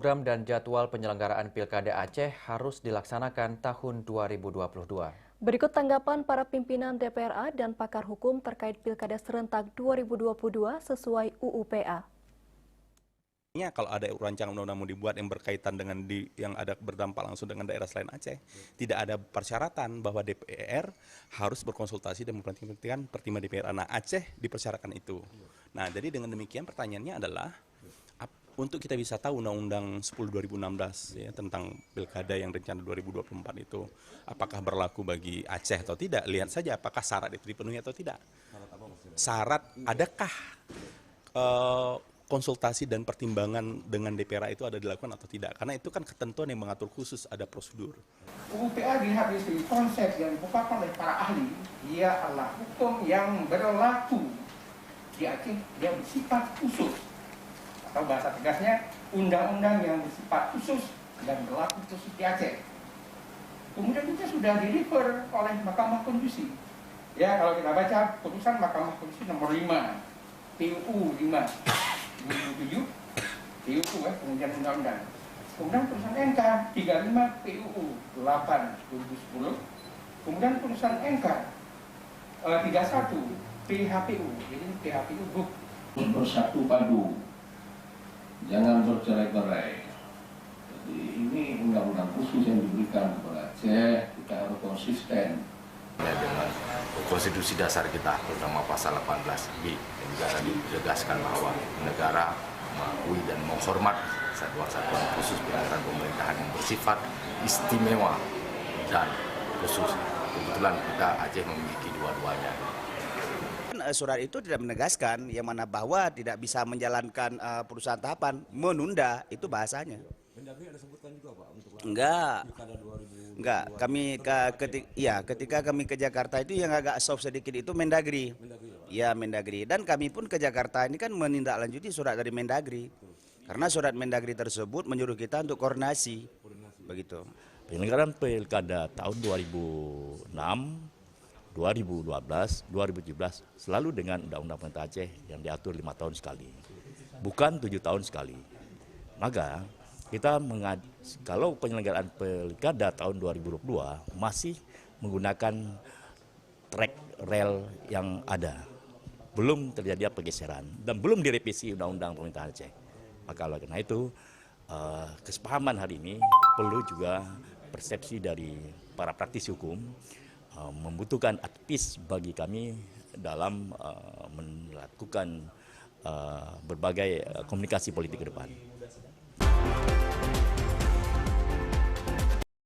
Program dan jadwal penyelenggaraan Pilkada Aceh harus dilaksanakan tahun 2022. Berikut tanggapan para pimpinan DPRA dan pakar hukum terkait Pilkada serentak 2022 sesuai UU PA. Kalau ada rancangan undang-undang mau dibuat yang berkaitan dengan yang ada berdampak langsung dengan daerah selain Aceh, tidak ada persyaratan bahwa DPR harus berkonsultasi dan memperhatikan pertimbangan DPR. Nah, Aceh dipersyaratkan itu. Nah, jadi dengan demikian pertanyaannya adalah untuk kita bisa tahu Undang-Undang 10 2016 ya, tentang Pilkada yang rencana 2024 itu apakah berlaku bagi Aceh atau tidak, lihat saja apakah syarat itu dipenuhi atau tidak. Syarat adakah konsultasi dan pertimbangan dengan DPRA itu ada dilakukan atau tidak, karena itu kan ketentuan yang mengatur khusus ada prosedur. UU PA dilihat dari segi konsep yang dibukakan oleh para ahli, dia adalah hukum yang berlaku di Aceh, dia bersifat khusus, atau bahasa tegasnya undang-undang yang bersifat khusus dan berlaku khusus di Aceh. Kemudian itu sudah di-refer oleh Mahkamah Konstitusi. Ya, kalau kita baca putusan Mahkamah Konstitusi nomor 5, PUU 5 2007, PUU kemudian undang-undang. Kemudian putusan MK 35 PUU 8 2010. Kemudian putusan MK 31 PHPU. Jadi PHPU BUK. Bersatu padu, jangan bercerai-berai. Jadi ini undang-undang khusus yang diberikan kepada Aceh, kita harus konsisten. Ya, dengan konstitusi dasar kita, terutama pasal 18B, yang juga tadi ditegaskan bahwa negara mengakui dan menghormat satuan-satuan khusus penyelenggaraan pemerintahan yang bersifat istimewa dan khusus. Kebetulan kita Aceh memiliki dua-duanya. Surat itu tidak menegaskan yang mana bahwa tidak bisa menjalankan perusahaan tahapan, menunda, itu bahasanya. Mendagri ada sebutkan juga Pak untuk enggak. Kami ketika kami ke Jakarta itu yang agak soft sedikit itu Mendagri. Ya, Mendagri. Dan kami pun ke Jakarta ini kan menindaklanjuti surat dari Mendagri. Karena surat Mendagri tersebut menyuruh kita untuk koordinasi. Begitu. Penyelenggaraan Pilkada tahun 2006, 2012, 2017 selalu dengan Undang-Undang Pemerintah Aceh yang diatur 5 tahun sekali, bukan 7 tahun sekali. Maka kita kalau penyelenggaraan Pilkada tahun 2022 masih menggunakan trek rel yang ada, belum terjadi pergeseran dan belum direvisi Undang-Undang Pemerintah Aceh. Maka oleh karena itu kesepahaman hari ini perlu juga persepsi dari para praktisi hukum membutuhkan advis bagi kami dalam melakukan berbagai komunikasi politik ke depan.